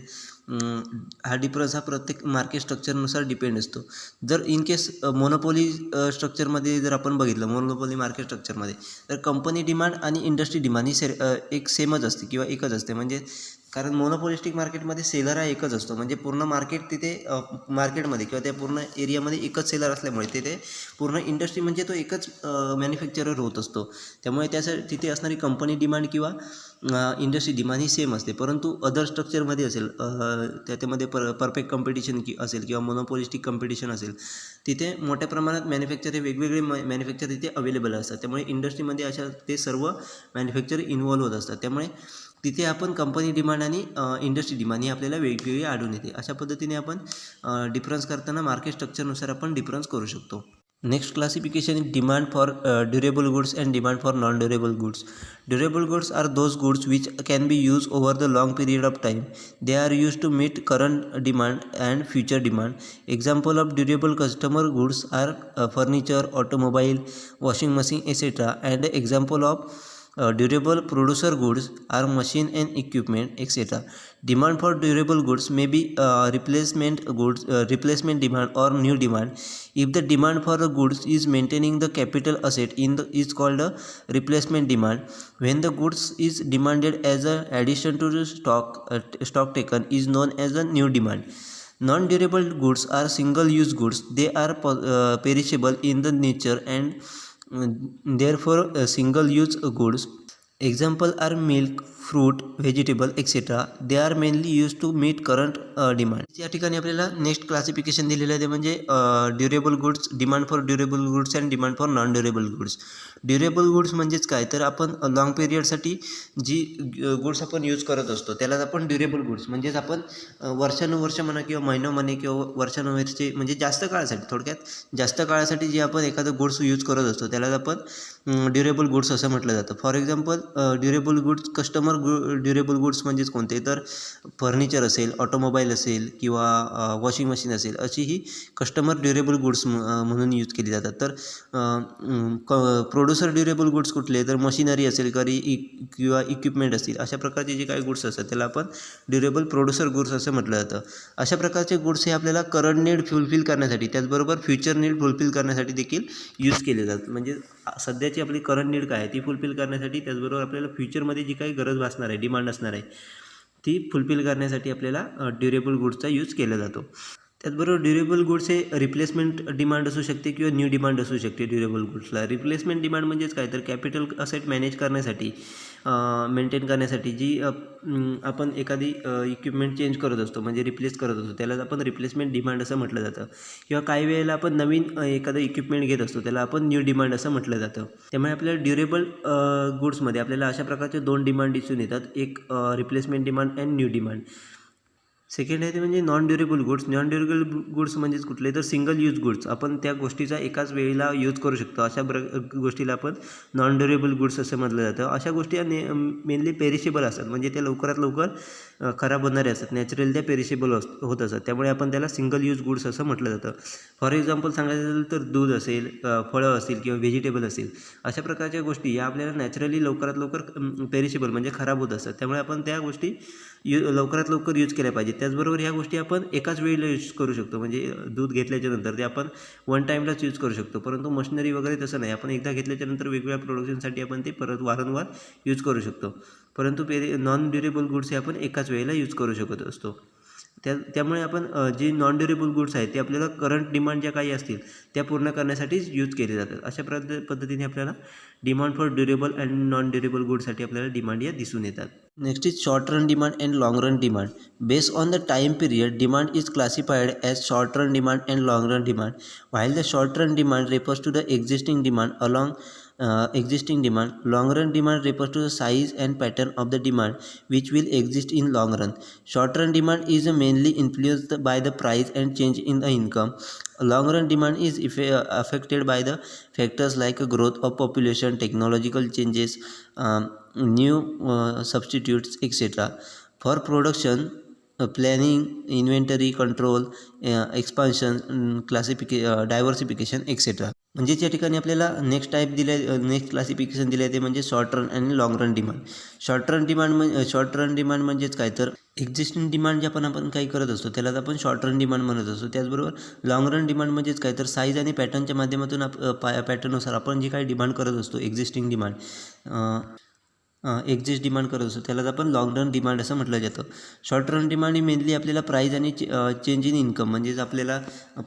हा डिफरन्स हा प्रत्येक मार्केट स्ट्रक्चरनुसार डिपेंड असतो. जर इन केस मोनोपोली स्ट्रक्चरमध्ये जर आपण बघितलं, मोनोपोली मार्केट स्ट्रक्चरमध्ये, तर कंपनी डिमांड आणि इंडस्ट्री डिमांड ही एक सेमच असते किंवा एकच असते. म्हणजे कारण मोनोपोलिस्टिक मार्केटमध्ये सेलर हा एकच असतो, म्हणजे पूर्ण मार्केट तिथे मार्केटमध्ये किंवा त्या पूर्ण एरियामध्ये एकच सेलर असल्यामुळे तिथे पूर्ण इंडस्ट्री म्हणजे तो एकच मॅन्युफॅक्चरर होत असतो. त्यामुळे त्यासाठी तिथे असणारी कंपनी डिमांड किंवा इंडस्ट्री डिमांड ही सेम असते. परंतु अदर स्ट्रक्चरमध्ये असेल, त्याच्यामध्ये परफेक्ट कॉम्पिटिशन असेल किंवा मोनोपोलिस्टिक कॉम्पिटिशन असेल, तिथे मोठ्या प्रमाणात मॅन्युफॅक्चर हे वेगवेगळे मॅन्युफॅक्चर तिथे अवेलेबल असतात. त्यामुळे इंडस्ट्रीमध्ये अशा ते सर्व मॅन्युफॅक्चर इन्व्हॉल्व होत असतात. त्यामुळे तिथे आपण कंपनी डिमांड आणि इंडस्ट्री डिमांड ही आपल्याला वेगवेगळी आढळून येते. अशा पद्धतीने आपण डिफरन्स करताना मार्केट स्ट्रक्चरनुसार आपण डिफरन्स करू शकतो. Next classification is demand for durable goods and demand for non-durable goods. Durable goods are those goods which can be used over the long period of time. They are used to meet current demand and future demand. Example of durable customer goods are furniture, automobile, washing machine, etc. And example of durable producer goods are machine and equipment, etc. Demand for durable goods may be replacement demand or new demand. If the demand for a goods is maintaining the capital asset is called a replacement demand. When the goods is demanded as an addition to the stock taken is known as a new demand. Non-durable goods are single-use goods. They are perishable in the nature and therefore single-use goods. Example are milk, fruit, vegetable, etc. They are mainly used to meet current demand. या ठिकाणी आपल्याला नेक्स्ट क्लासिफिकेशन दिलेलं आहे ते म्हणजे durable goods, demand for durable goods and demand for non durable goods. Durable goods म्हणजेच काय, तर आपण लॉंग पिरियडसाठी जी गुड्स आपण यूज करत असतो त्यालाच आपण ड्युरेबल गुड्स, म्हणजेच आपण वर्षानुवर्ष म्हणा किंवा महिनोमहिने किंवा वर्षानुवर्षे म्हणजे जास्त काळासाठी, थोडक्यात जास्त काळासाठी जे आपण एखादं गुड्स यूज करत असतो त्यालाच आपण ड्युरेबल गुड्स असं म्हटलं जातं. For example durable goods, customer durable goods म्हणजेच कोणते, तर फर्निचर असेल, ऑटोमोबाईल असेल किंवा वॉशिंग मशीन असेल, अशी ही कस्टमर ड्युरेबल गुड्स म्हणून यूज केली जातात. तर प्रोड्युसर ड्युरेबल गुड्स कुठले, तर मशिनरी असेल किंवा इक्विपमेंट असतील, अशा प्रकारचे जे काही गुड्स असतात त्याला आपण ड्युरेबल प्रोड्युसर गुड्स असं म्हटलं जातं. अशा प्रकारचे गुड्स हे आपल्याला करंट नीड फुलफिल करण्यासाठी, त्याचबरोबर फ्युचर नीड फुलफिल करण्यासाठी देखील यूज केले जातात. म्हणजे सध्याची आपली करंट नीड काय आहे ती फुलफिल करण्यासाठी, त्याचबरोबर आपल्याला फ्युचरमध्ये जी काही गरज भासणार आहे, डिमांड असणार आहे, ती फुलफिल करण्यासाठी आपल्याला ड्युरेबल गुड्सचा यूज केला जातो. त्याचबरोबर ड्युरेबल गुड्स हे रिप्लेसमेंट डिमांड असू शकते किंवा न्यू डिमांड असू शकते. ड्युरेबल गुड्सला रिप्लेसमेंट डिमांड म्हणजेच काय, तर कॅपिटल असेट मॅनेज करण्यासाठी, मेंटेन करण्यासाठी जी आपण एखादी इक्विपमेंट चेंज करत असतो म्हणजे रिप्लेस करत असतो त्यालाच आपण रिप्लेसमेंट डिमांड असं म्हटलं जातं. किंवा काही वेळेला आपण नवीन एखादं इक्विपमेंट घेत असतो त्याला आपण न्यू डिमांड असं म्हटलं जातं. त्यामुळे आपल्याला ड्युरेबल गुड्समध्ये आपल्याला अशा प्रकारचे दोन डिमांड दिसून येतात, एक replacement demand and new demand. Second आहे ते म्हणजे non durable goods. Non durable goods म्हणजेच कुठले, तर सिंगल यूज गुड्स. आपण त्या गोष्टीचा एकाच वेळेला यूज करू शकतो, अशा गोष्टीला आपण नॉन ड्युरेबल गुड्स असं म्हटलं जातं. अशा गोष्टी मेनली पेरिशेबल असतात, म्हणजे त्या लवकरात लवकर खराब होणारे असतात, नॅचरली त्या पेरिशेबल होत असतात, त्यामुळे आपण त्याला सिंगल यूज गुड्स असं म्हटलं जातं. फॉर एक्झाम्पल सांगायचं झालं तर दूध असेल, फळं असतील किंवा व्हेजिटेबल असेल, अशा प्रकारच्या गोष्टी या आपल्याला नॅचरली लवकरात लवकर पेरिशेबल म्हणजे खराब होत असतात, त्यामुळे आपण त्या गोष्टी लवकरात लवकर यूज केल्या पाहिजेत. त्याचबरोबर ह्या गोष्टी आपण एकाच वेळेला यूज करू शकतो, म्हणजे दूध घेतल्याच्या नंतर ते आपण वन टाईमलाच यूज करू शकतो. परंतु मशिनरी वगैरे तसं नाही, आपण एकदा घेतल्याच्यानंतर वेगवेगळ्या प्रोडक्शनसाठी आपण ते परत वारंवार यूज करू शकतो. परंतु नॉन ड्युरेबल गुड्स हे आपण एकाच वेळेला यूज करू शकत असतो. त्यामुळे आपण जे नॉन ड्युरेबल गुड्स आहेत ते आपल्याला करंट डिमांड ज्या काही असतील त्या पूर्ण करण्यासाठीच यूज केले जातात. अशा पद्धतीने आपल्याला demand for durable and non durable गुड्ससाठी आपल्याला डिमांड या दिसून येतात. Next is short run demand and long run demand. Based on the time period, demand is classified as short run demand and long run demand. While the short run demand refers to the existing demand existing demand, long run demand refers to the size and pattern of the demand which will exist in long run. Short run demand is mainly influenced by the price and change in the income. Long run demand is affected by the factors like growth of population, technological changes, new substitutes, etc. For production planning, inventory control, expansion, diversification, etcetera. म्हणजेच या ठिकाणी आपल्याला नेक्स्ट क्लासिफिकेशन दिलं आहे ते म्हणजे शॉर्ट रन आणि long run demand. Short run demand म्हणजेच काय, तर एक्झिस्टिंग डिमांड जे आपण काही करत असतो त्यालाच आपण शॉर्ट रन डिमांड म्हणत असतो. त्याचबरोबर लॉंग रन डिमांड म्हणजेच काय, तर साईज आणि पॅटर्नच्या माध्यमातून पॅटर्ननुसार आपण जे काही डिमांड करत असतो, एक्झिस्टिंग डिमांड डिमांड करत असतो त्यालाच आपण लॉंग रन डिमांड असं म्हटलं जातं. शॉर्ट रन डिमांड ही मेनली आपल्याला प्राईज आणि चेंज इन इन्कम, म्हणजेच आपल्याला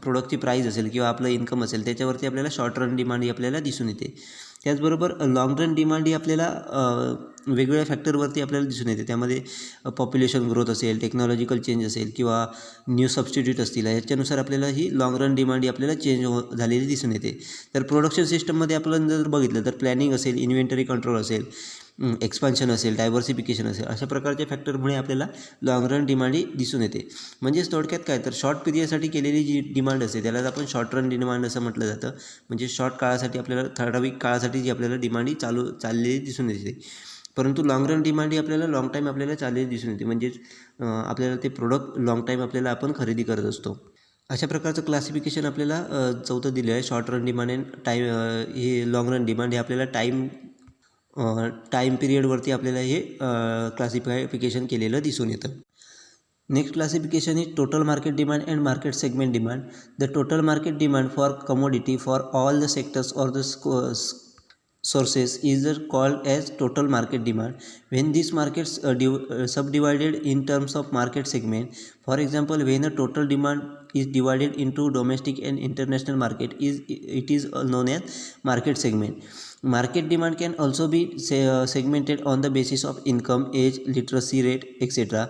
प्रोडक्टची प्राईज असेल किंवा आपलं इन्कम असेल त्याच्यावरती आपल्याला शॉर्ट रन डिमांड ही आपल्याला दिसून येते. त्याचबरोबर लॉंग रन डिमांड ही आपल्याला वेगवेगळ्या फॅक्टरवरती आपल्याला दिसून येते. त्यामध्ये पॉप्युलेशन ग्रोथ असेल, टेक्नॉलॉजिकल चेंज असेल किंवा न्यू सबस्टिट्यूट असतील, याच्यानुसार आपल्याला ही लॉंग रन डिमांड ही आपल्याला चेंज झालेली दिसून येते. तर प्रोडक्शन सिस्टममध्ये आपण जर बघितलं तर प्लॅनिंग असेल, इन्व्हेंटरी कंट्रोल असेल, एक्सपान्शन असेल, डायव्हर्सिफिकेशन असेल, अशा प्रकारच्या फॅक्टरमुळे आपल्याला लाँग रन डिमांड ही दिसून येते. म्हणजेच थोडक्यात काय तर शॉर्ट पिरियडसाठी केलेली जी डिमांड असते त्याला आपण शॉर्ट रन डिमांड असं म्हटलं जातं. म्हणजे शॉर्ट काळासाठी आपल्याला ठराविक काळासाठी जी आपल्याला डिमांड ही चाललेली दिसून येते. परंतु लाँग रन डिमांड ही आपल्याला लाँग टाईम आपल्याला चाललेली दिसून येते. म्हणजेच आपल्याला ते प्रोडक्ट लाँग टाईम आपल्याला आपण खरेदी करत असतो. अशा प्रकारचं क्लासिफिकेशन आपल्याला चौथं दिलं आहे. Short run demand and time हे लाँग रन डिमांड हे आपल्याला टाईम पिरियडवरती आपल्याला हे क्लासिफिकेशन केलेलं दिसून येतं. Next classification is total market demand and market segment demand. The total market demand for commodity for all the sectors or the sources is called as total market demand. When these markets subdivided in terms of market segment, for example, when a total demand is divided into domestic and international market, it is known as market segment. Market demand can also be segmented on the basis of income, age, literacy rate, etc.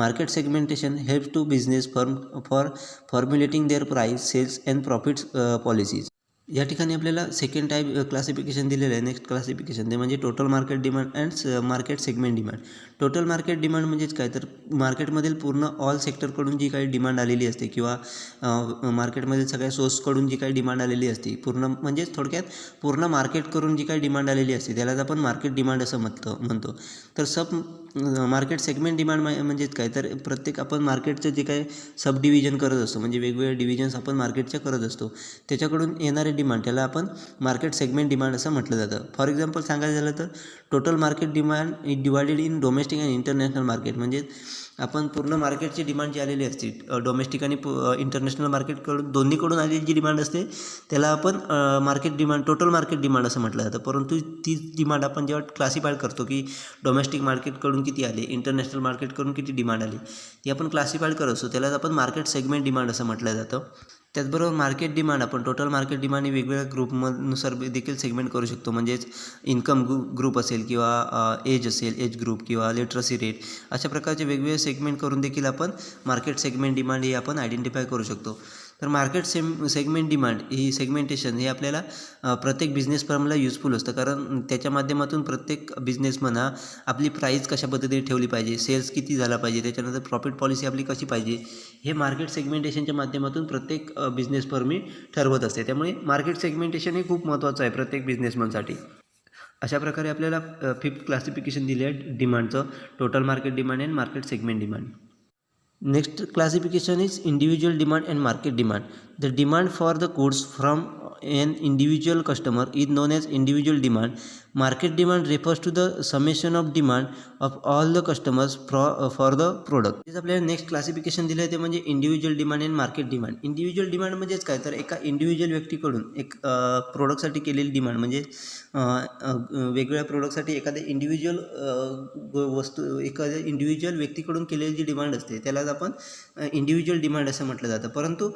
Market segmentation helps to business firm for formulating their price, sales and profits policies. या ठिकाणी आपल्याला सेकंड टाईप क्लासिफिकेशन दिलेलं आहे. नेक्स्ट क्लासिफिकेशन ते म्हणजे total market demand and market segment demand. Total market demand म्हणजेच काय तर मार्केटमधील पूर्ण ऑल सेक्टरकडून जी काही डिमांड आलेली असते किंवा मार्केटमधील सगळ्या सोर्सकडून जी काही डिमांड आलेली असते पूर्ण म्हणजेच थोडक्यात पूर्ण मार्केटकडून जी काही डिमांड आलेली असते त्यालाच आपण मार्केट डिमांड असं म्हणतो. तर मार्केट सेगमेंट डिमांड म्हणजेच काय तर प्रत्येक आपण मार्केटचं जे काही सब डिव्हिजन करत असतो म्हणजे वेगवेगळे डिव्हिजन्स आपण मार्केटच्या करत असतो त्याच्याकडून येणारे डिमांड त्याला आपण मार्केट सेगमेंट डिमांड असं म्हटलं जातं. फॉर एक्झाम्पल सांगायचं झालं तर total market demand is divided in domestic and international market. म्हणजे आपण पूर्ण मार्केटची डिमांड जी आलेली असते डोमेस्टिक आणि इंटरनॅशनल मार्केटकडून दोन्हीकडून आलेली जी डिमांड असते त्याला आपण market demand total market demand असं म्हटलं जातं. परंतु ती डिमांड आपण जेव्हा क्लासिफाय करतो की डोमेस्टिक मार्केटकडून किती आले, इंटरनॅशनल मार्केटकडून किती डिमांड आली, ती आपण क्लासिफाय करत असतो त्यालाच आपण मार्केट सेगमेंट डिमांड असं म्हटलं जातं. त्याचबरोबर मार्केट डिमांड आपण टोटल मार्केट डिमांड ही वेगवेगळ्या ग्रुपनुसार देखील सेगमेंट करू शकतो. म्हणजेच इन्कम ग्रुप असेल किंवा एज असेल, एज ग्रुप किंवा लिटरसी रेट अशा प्रकारचे वेगवेगळे सेगमेंट करून देखील आपण मार्केट सेगमेंट डिमांड ही आपण आयडेंटिफाय करू शकतो. तर मार्केट सेगमेंट डिमांड ही सेगमेंटेशन हे आपल्याला प्रत्येक बिझनेस फर्मला युजफुल असतं. कारण त्याच्या माध्यमातून प्रत्येक बिझनेसमन आपली प्राईस कशा पद्धतीने ठेवली पाहिजे, सेल्स किती झाला पाहिजे, त्याच्यानंतर प्रॉफिट पॉलिसी आपली कशी पाहिजे हे मार्केट सेगमेंटेशनच्या माध्यमातून प्रत्येक बिझनेस फर्म ठरवत असते. त्यामुळे मार्केट सेगमेंटेशन हे खूप महत्त्वाचं आहे प्रत्येक बिझनेसमनसाठी. अशा प्रकारे आपल्याला फिफ्थ क्लासिफिकेशन दिले आहे डिमांडचं, total market demand and market segment demand. Next classification is individual demand and market demand. The demand for the goods from an individual customer is known as individual demand. Market demand refers to the summation of demand of all the customers for the product. हेच आपल्याला नेक्स्ट क्लासिफिकेशन दिलं आहे ते म्हणजे individual demand and market demand. Individual demand म्हणजेच काय तर एका इंडिव्हिज्युअल व्यक्तीकडून एक प्रोडक्टसाठी केलेली डिमांड म्हणजे वेगवेगळ्या प्रोडक्टसाठी एखाद्या इंडिव्हिज्युअल व्यक्तीकडून केलेली जी डिमांड असते त्यालाच आपण इंडिव्हिज्युअल डिमांड असं म्हटलं जातं. परंतु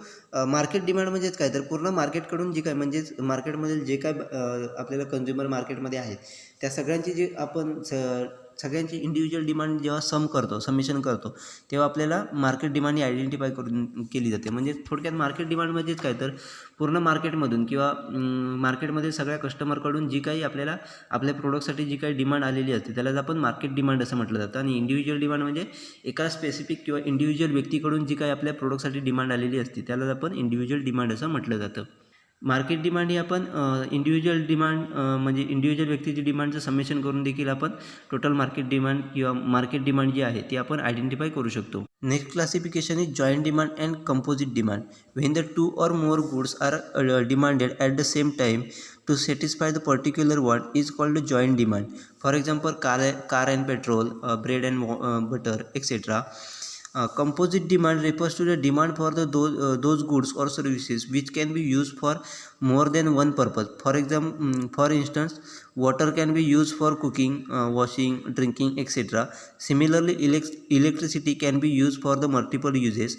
मार्केट डिमांड म्हणजेच काय तर पूर्ण मार्केटकडून जी काय म्हणजेच मार्केटमधील जे काय आपल्याला कंझ्युमर मार्केटमध्ये आहेत त्या सगळ्यांची जी आपण सगळ्यांची इंडिव्हिज्युअल डिमांड जेव्हा समेशन करतो तेव्हा आपल्याला मार्केट डिमांड ही आयडेंटिफाय केली जाते. म्हणजे थोडक्यात मार्केट डिमांड म्हणजेच काय तर पूर्ण मार्केटमधून किंवा मार्केटमध्ये सगळ्या कस्टमरकडून जी काही आपल्याला आपल्या प्रोडक्टसाठी जी काही डिमांड आलेली असते त्यालाच आपण मार्केट डिमांड असं म्हटलं जातं. आणि इंडिव्हिज्युअल डिमांड म्हणजे एका स्पेसिफिक किंवा इंडिव्हिज्युअल व्यक्तीकडून जी काही आपल्या प्रोडक्टसाठी डिमांड आलेली असते त्यालाच आपण इंडिव्हिज्युअल डिमांड असं म्हटलं जातं. मार्केट डिमांड ही आपण इंडिव्हिज्युअल डिमांड म्हणजे इंडिव्हिज्युअल व्यक्तीची डिमांडचं समेशन करून देखील आपण टोटल मार्केट डिमांड किंवा मार्केट डिमांड जी आहे ती आपण आयडेंटिफाय करू शकतो. Next classification is joint demand and composite demand. When the 2 or more goods are demanded at the same time to satisfy the particular want is called joint demand. For example, car and petrol, bread and butter, etc. Composite demand refers to the demand for those goods or services which can be used for more than one purpose. For instance, water can be used for cooking, washing, drinking, etc. Similarly, electricity can be used for the multiple uses.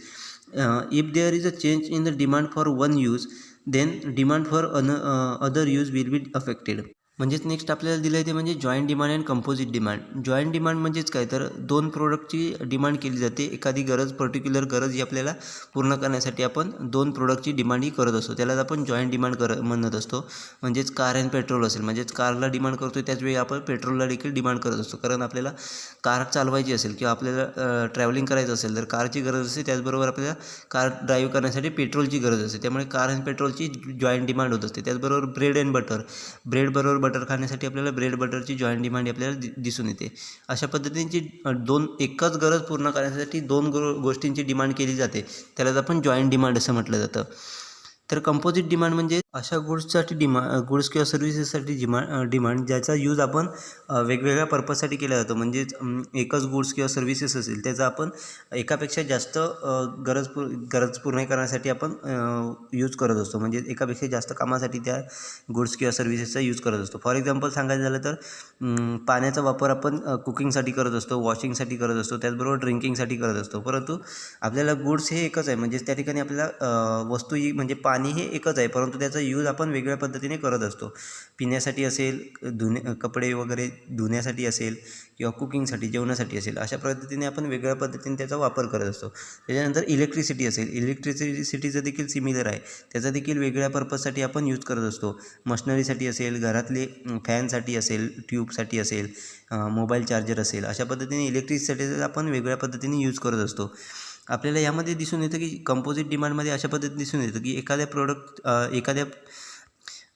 If there is a change in the demand for one use, then demand for other use will be affected. म्हणजेच नेक्स्ट आपल्याला दिलं आहे ते म्हणजे joint demand and composite demand. Joint demand म्हणजेच काय, तर दोन प्रोडक्टची डिमांड केली जाते. एखादी गरज, पर्टिक्युलर गरज ही आपल्याला पूर्ण करण्यासाठी आपण दोन प्रोडक्टची डिमांड ही करत असतो, त्यालाच आपण जॉईंट डिमांड म्हणत असतो. म्हणजेच कार अँड पेट्रोल असेल, म्हणजेच कारला डिमांड करतो त्याचवेळी आपण पेट्रोलला देखील डिमांड करत असतो. कारण आपल्याला कार चालवायची असेल किंवा आपल्याला ट्रॅव्हलिंग करायचं असेल तर कारची गरज असते, त्याचबरोबर आपल्याला कार ड्राईव्ह करण्यासाठी पेट्रोलची गरज असते. त्यामुळे कार अँड पेट्रोलची जॉईंट डिमांड होत असते. त्याचबरोबर ब्रेड अँड बटर, ब्रेड बरोबर बटर खाण्यासाठी आपल्याला ब्रेड बटरची जॉईंट डिमांड आपल्याला दिसून येते. अशा पद्धतीची एकच गरज पूर्ण करण्यासाठी दोन गोष्टींची डिमांड केली जाते, त्यालाच आपण जॉईंट डिमांड असं म्हटलं जातं. तर कंपोजिट डिमांड म्हणजे अशा गुड्ससाठी गुड्स किंवा सर्व्हिसेससाठी डिमांड ज्याचा यूज आपण वेगवेगळ्या पर्पजसाठी केला जातो. म्हणजेच एकच गुड्स किंवा सर्व्हिसेस असेल त्याचा आपण एकापेक्षा जास्त गरज पूर्ण करण्यासाठी आपण यूज करत असतो. म्हणजे एकापेक्षा जास्त कामासाठी त्या गुड्स किंवा सर्व्हिसेसचा यूज करत असतो. फॉर एक्झाम्पल सांगायचं झालं तर पाण्याचा वापर आपण कुकिंगसाठी करत असतो, वॉशिंगसाठी करत असतो, त्याचबरोबर ड्रिंकिंगसाठी करत असतो. परंतु आपल्याला गुड्स हे एकच आहे, म्हणजे त्या ठिकाणी आपल्याला वस्तू ही म्हणजे पाणी हे एकच आहे, परंतु त्याचा यूज आपण वेगळ्या पद्धतीने करत असतो. पिण्यासाठी असेल, कपडे वगैरे धुण्यासाठी असेल किंवा कुकिंगसाठी, जेवणासाठी असेल, अशा पद्धतीने आपण वेगळ्या पद्धतीने त्याचा वापर करत असतो. त्याच्यानंतर इलेक्ट्रिसिटी असेल, इलेक्ट्रिसिटीचं देखील सिमिलर आहे, त्याचा देखील वेगळ्या पर्पजसाठी आपण यूज करत असतो. मशनरीसाठी असेल, घरातले फॅनसाठी असेल, ट्यूबसाठी असेल, मोबाईल चार्जर असेल, अशा पद्धतीने इलेक्ट्रिसिटी आपण वेगळ्या पद्धतीने यूज करत असतो. आपल्याला यामध्ये दिसून येतं की कंपोजिट डिमांडमध्ये अशा पद्धतीने दिसून येतं की एखाद्या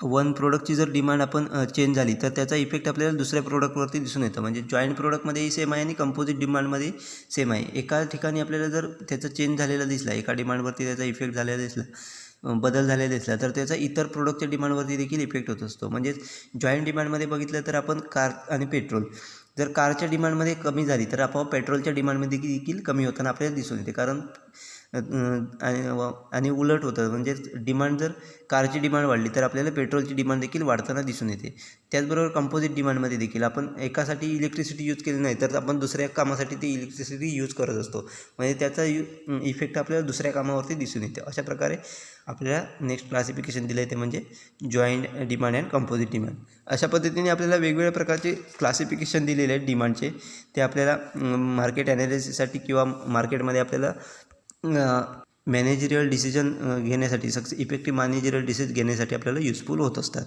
वन प्रोडक्टची जर डिमांड आपण चेंज झाली तर त्याचा इफेक्ट आपल्याला दुसऱ्या प्रोडक्टवरती दिसून येतं. म्हणजे जॉईंट प्रोडक्टमध्येही सेम आहे आणि कंपोजिट डिमांडमध्ये सेम आहे. एका ठिकाणी आपल्याला जर त्याचा चेंज झालेला दिसला, एका डिमांडवरती त्याचा इफेक्ट झालेला दिसला, बदल झालेला दिसला, तर त्याचा इतर प्रोडक्टच्या डिमांडवरती देखील इफेक्ट होत असतो. म्हणजेच जॉईंट डिमांडमध्ये बघितलं तर आपण कार आणि पेट्रोल, जर कारच्या डिमांडमध्ये कमी झाली तर आपोआप पेट्रोलच्या डिमांडमध्ये देखील कमी होताना आपल्याला दिसून येते. कारण आणि उलट होतं, म्हणजे डिमांड जर कारची डिमांड वाढली तर आपल्याला पेट्रोलची डिमांड देखील वाढताना दिसून येते. त्याचबरोबर कंपोजिट डिमांडमध्ये देखील आपण एकासाठी इलेक्ट्रिसिटी यूज केली नाही तर आपण दुसऱ्या कामासाठी ती इलेक्ट्रिसिटी यूज करत असतो. म्हणजे त्याचा इफेक्ट आपल्याला दुसऱ्या कामावरती दिसून येते. अशा प्रकारे आपल्याला नेक्स्ट क्लासिफिकेशन दिलं आहे ते म्हणजे joint demand and composite demand. अशा पद्धतीने आपल्याला वेगवेगळ्या प्रकारचे क्लासिफिकेशन दिलेले आहेत डिमांडचे. ते आपल्याला मार्केट ॲनालिसिससाठी किंवा मार्केटमध्ये आपल्याला मॅनेजरियल डिसिजन घेण्यासाठी, इफेक्टिव्ह मॅनेजरियल डिसिजन घेण्यासाठी आपल्याला युजफुल होत असतात.